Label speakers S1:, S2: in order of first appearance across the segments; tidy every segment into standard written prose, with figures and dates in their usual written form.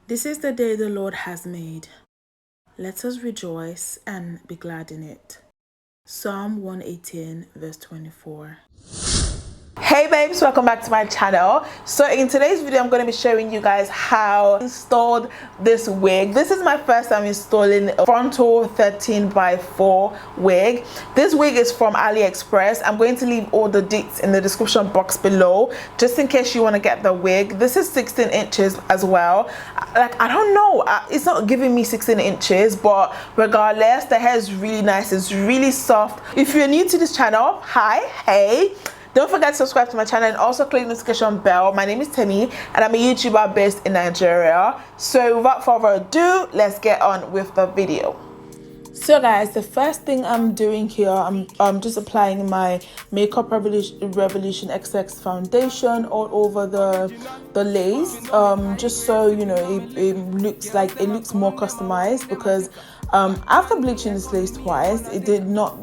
S1: This is the day the Lord has made. Let us rejoice and be glad in it. Psalm 118 verse 24. Hey babes, welcome back to my channel. So in today's video I'm going to be showing you guys how I installed this wig. This is my first time installing a frontal 13x4 wig. This wig is from AliExpress. I'm going to leave all the deets in the description box below just in case you want to get the wig. This is 16 inches as well. Like, I don't know, it's not giving me 16 inches, but regardless, the hair is really nice. It's really soft. If you're new to this channel, hi, hey, don't forget to subscribe to my channel and also click the notification bell. My name is Temi and I'm a YouTuber based in Nigeria. So without further ado, let's get on with the video. So guys, the first thing I'm doing here, I'm just applying my Makeup Revolution XX foundation all over the lace, just so you know it looks more customized, because after bleaching this lace twice, it did not,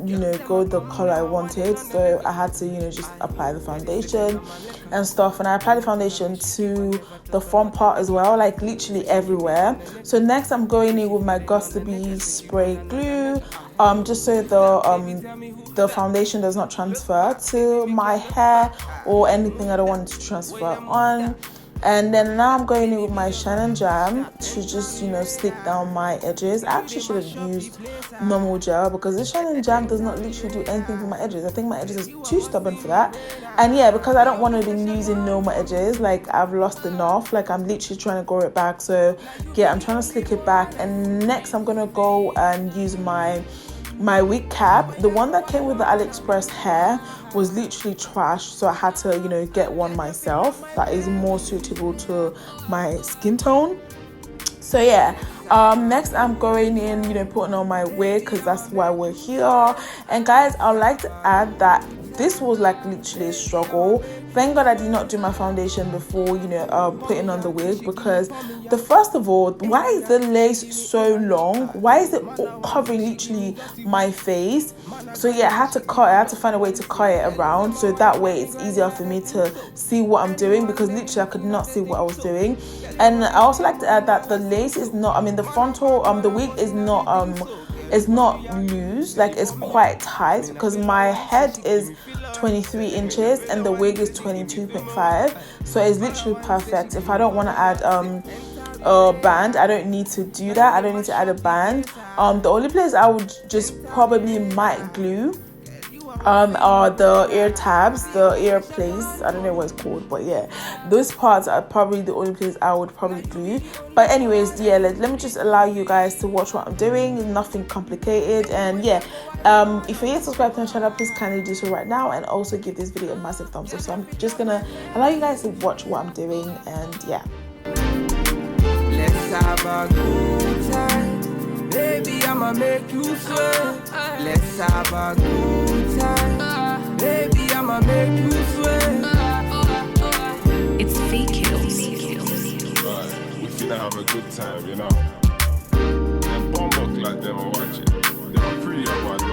S1: go the color I wanted. So I had to, just apply the foundation and stuff. And I applied the foundation to the front part as well, like literally everywhere. So next I'm going in with my Gus2b spray glue, just so the foundation does not transfer to my hair or anything I don't want it to transfer on. And then now I'm going in with my Canon jam to just, stick down my edges. I actually should have used normal gel because the Canon jam does not literally do anything for my edges. I think my edges are too stubborn for that. And yeah, because I don't want to be using normal edges, like I've lost enough. Like I'm literally trying to grow it back. So yeah, I'm trying to slick it back. And next I'm going to go and use my wig cap. The one that came with the AliExpress hair was literally trash, so I had to get one myself that is more suitable to my skin tone. So yeah, next I'm going in, putting on my wig because that's why we're here. And guys, I'd like to add that this was like literally a struggle. Thank God I did not do my foundation before putting on the wig, because first of all, why is the lace so long? Why is it covering literally my face? So yeah, I had to find a way to cut it around so that way it's easier for me to see what I'm doing, because literally I could not see what I was doing. And I also like to add that the lace is not, the frontal, the wig is not it's not loose, like it's quite tight, because my head is 23 inches and the wig is 22.5, so it's literally perfect. If I don't want to add a band, I don't need to do that. I don't need to add a band. The only place I would just probably might glue are the ear tabs, the ear place. I don't know what it's called, but yeah, those parts are probably the only place I would probably glue. But anyways, yeah, let me just allow you guys to watch what I'm doing. Nothing complicated. And yeah, if you're yet to subscribe to my channel, please kindly do so right now, and also give this video a massive thumbs up. So I'm just gonna allow you guys to watch what I'm doing. And yeah,
S2: let's have a good time, baby, I'ma make you sweat. Let's have a good time, baby, I'ma make you sweat.
S3: It's fake kills.
S4: Right, we finna have a good time, Them bomb like them are watching. They're pretty about it.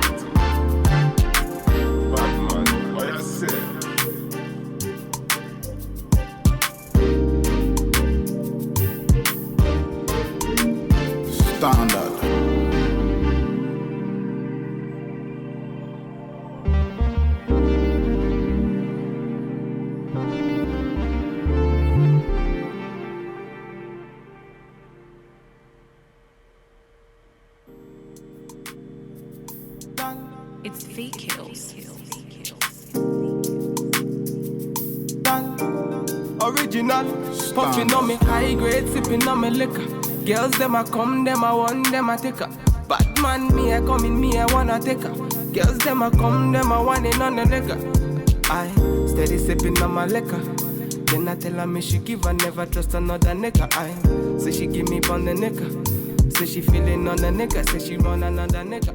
S4: Bad man, what you say?
S5: Standard.
S3: It's fake kills.
S2: Original, puffing on me high grade, sipping on me liquor. Girls them a come, them a want, them a take her. Bad man, me a come in, me a wanna take her. Girls them a come, them a want it on the nigga. I steady sipping on my liquor. Then I tell her me she give her, never trust another nigga. I say she give me on the nigga. Say she feeling on the nigga. Say she run another nigga.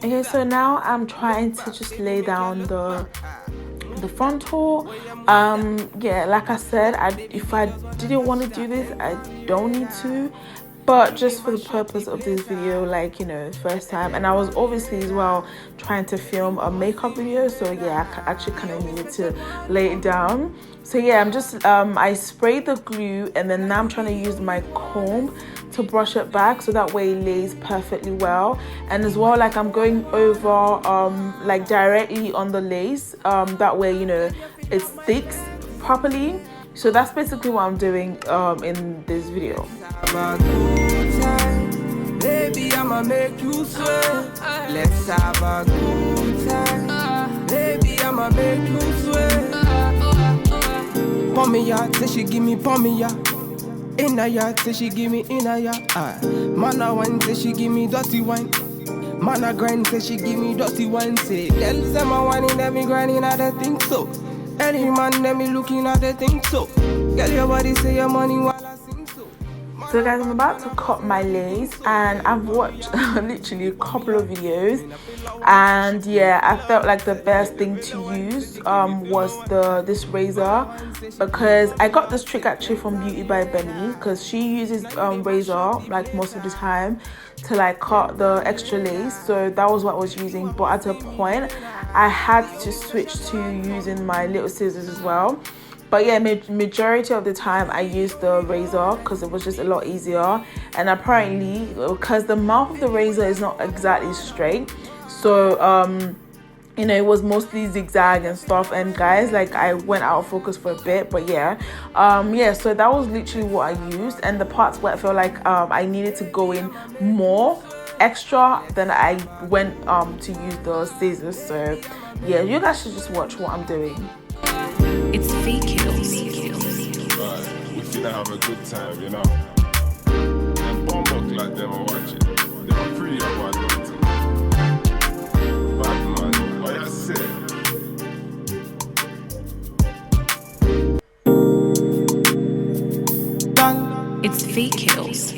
S1: okay, so now I'm trying to just lay down the frontal. Yeah, like I said, if I didn't want to do this, I don't need to. but just for the purpose of this video, like, you know, first time. And I was obviously as well trying to film a makeup video, so yeah, I actually kind of needed to lay it down. So yeah, I'm just I sprayed the glue, and then now I'm trying to use my comb to brush it back so that way it lays perfectly well. And as well, like, I'm going over like directly on the lace, that way, you know, it sticks properly. So that's basically what I'm doing in this video.
S2: Have a good time, baby, I'ma make you sweat. Let's have a good time, baby, I'ma make you sweat. Pommy ya, say she give me pommy ya. Inna ya, say she give me inna ya. Mana wine, say she give me dirty wine. Mana grind, say she give me dirty wine. Say, girls them a whining, them me grinding, I don't think so. Any man, them me looking at the think so. Girl, your body say your money while I sing so.
S1: So guys, I'm about to cut my lace, and I've watched literally a couple of videos, and yeah, I felt like the best thing to use was this razor, because I got this trick actually from Beauty by Benny, because she uses razor like most of the time to like cut the extra lace. So that was what I was using, but at a point I had to switch to using my little scissors as well. But yeah, majority of the time I used the razor because it was just a lot easier. And apparently, because the mouth of the razor is not exactly straight, so you know, it was mostly zigzag and stuff. And guys, like, I went out of focus for a bit, but yeah, yeah, so that was literally what I used. And the parts where I felt like I needed to go in more extra, then I went to use the scissors. So yeah, you guys should just watch what I'm doing.
S3: It's fake kills.
S4: Right, we finna have a good time, you know. Them bomb like them are watching. They're pretty about it. Bad man, what you say?
S3: It's fake kills.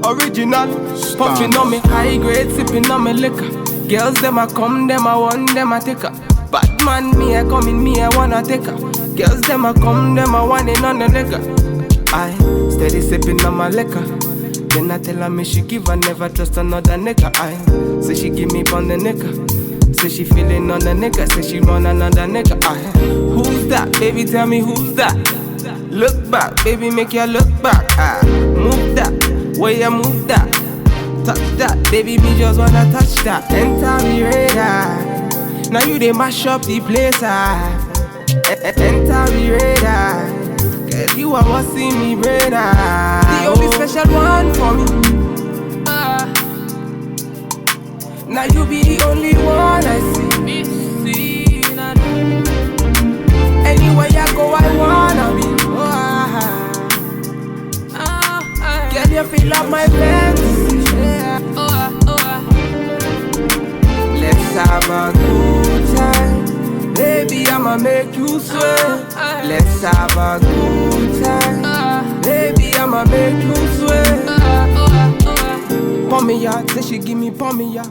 S2: Original, puffing on me high grade, sipping on me liquor. Girls them a come, them a want, them a take her. Bad man, me a come in, me a wanna take her. Girls them a come, them a want it on the liquor. I steady sipping on my liquor. Then I tell her me she give her, never trust another nigga. I say she give me on the nigga. Say she feeling on the nigga. Say she run another nigga. I who's that? Baby, tell me who's that? Look back, baby, make you look back. Move that, way you move that. Touch that, baby, me just wanna touch that. Enter me radar. Now you they mash up the place. Enter me radar. Cause you are what's in me brain. The only special one for me. Now you be the only one I see. Anywhere you go, I wanna be. Girl, you feel like my fantasy. Let's have a good time, baby, I'ma make you sweat. Let's have a good time, baby, I'ma make you sweat. Pommy ya, say she give me pommy ya.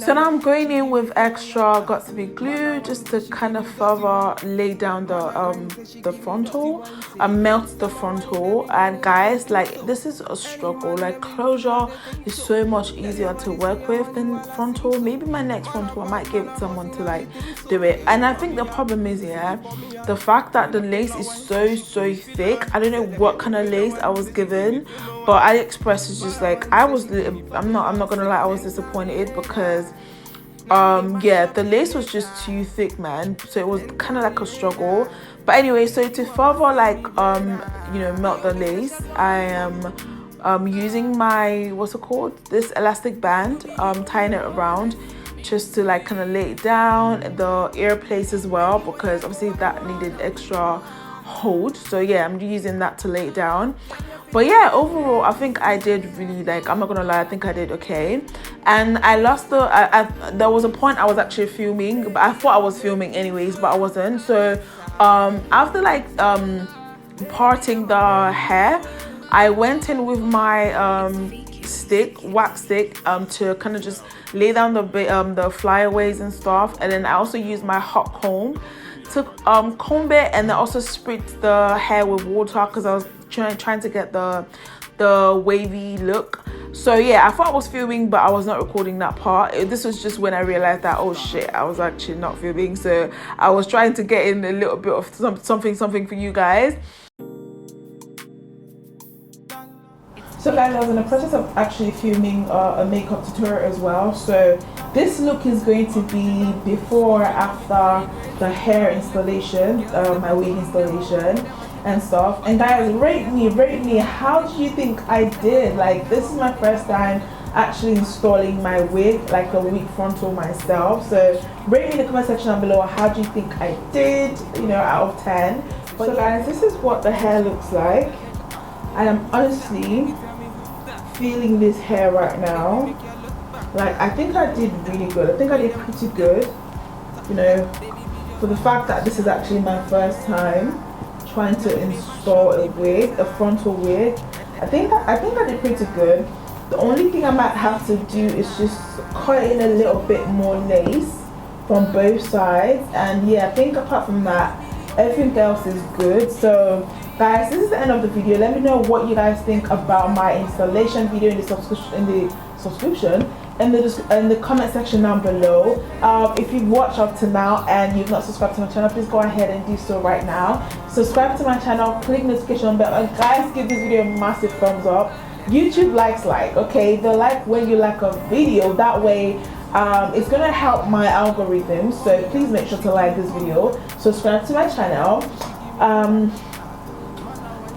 S1: So now I'm going in with extra got to be glue just to kind of further lay down the frontal and melt the frontal. And guys, like, this is a struggle. Like, closure is so much easier to work with than frontal. Maybe my next frontal I might give someone to like do it. And I think the problem is, yeah, the fact that the lace is so thick. I don't know what kind of lace I was given, but AliExpress is just like, I'm not gonna lie, I was disappointed because yeah, the lace was just too thick, man. So it was kind of like a struggle. But anyway, so to further like you know, melt the lace, I am using my, what's it called, this elastic band, tying it around just to like kind of lay it down, the ear place as well, because obviously that needed extra hold. So yeah, I'm using that to lay it down. But yeah, overall I think I did really, like, I'm not gonna lie, I think I did okay. And I lost there was a point I was actually filming, but I thought I was filming anyways, but I wasn't. So after like parting the hair, I went in with my wax stick to kind of just lay down the flyaways and stuff. And then I also used my hot comb took comb it and then also spritzed the hair with water because I was trying to get the wavy look. So yeah, I thought I was filming, but I was not recording that part. This was just when I realized that, oh shit, I was actually not filming. So I was trying to get in a little bit of something for you guys. So guys, I was in the process of actually filming a makeup tutorial as well. So this look is going to be before, after the hair installation, my wig installation and stuff. And guys, rate me, how do you think I did? Like, this is my first time actually installing my wig, like a wig frontal myself. So rate me in the comment section down below, how do you think I did, you know, out of 10. So guys, this is what the hair looks like, and I'm honestly feeling this hair right now. Like, I think I did really good. I think I did pretty good, you know, for the fact that this is actually my first time trying to install a wig, a frontal wig. I think I did pretty good. The only thing I might have to do is just cut in a little bit more lace from both sides, and yeah, I think apart from that, everything else is good. So guys, this is the end of the video. Let me know what you guys think about my installation video in the subscription in the comment section down below. If you've watched up to now and you've not subscribed to my channel, please go ahead and do so right now. Subscribe to my channel, click notification bell, and guys, give this video a massive thumbs up. YouTube likes okay? They like when you like a video. That way it's gonna help my algorithm. So please make sure to like this video, subscribe to my channel,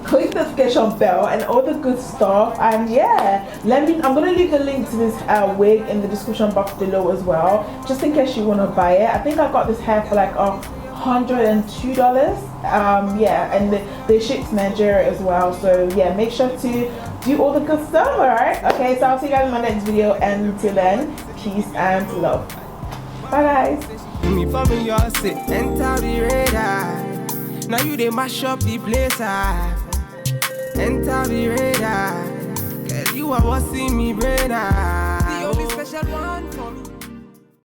S1: click the notification bell and all the good stuff. And yeah, I'm gonna leave the link to this wig in the description box below as well, just in case you want to buy it. I think I got this hair for like $102. Yeah, and they ship to Nigeria as well. So yeah, make sure to do all the good stuff. All right, okay, so I'll see you guys in my next video, and until then, peace and love. Bye guys.
S2: Now you they mash up the place. Enter the radar, cause you are what's in me brain. The only special one.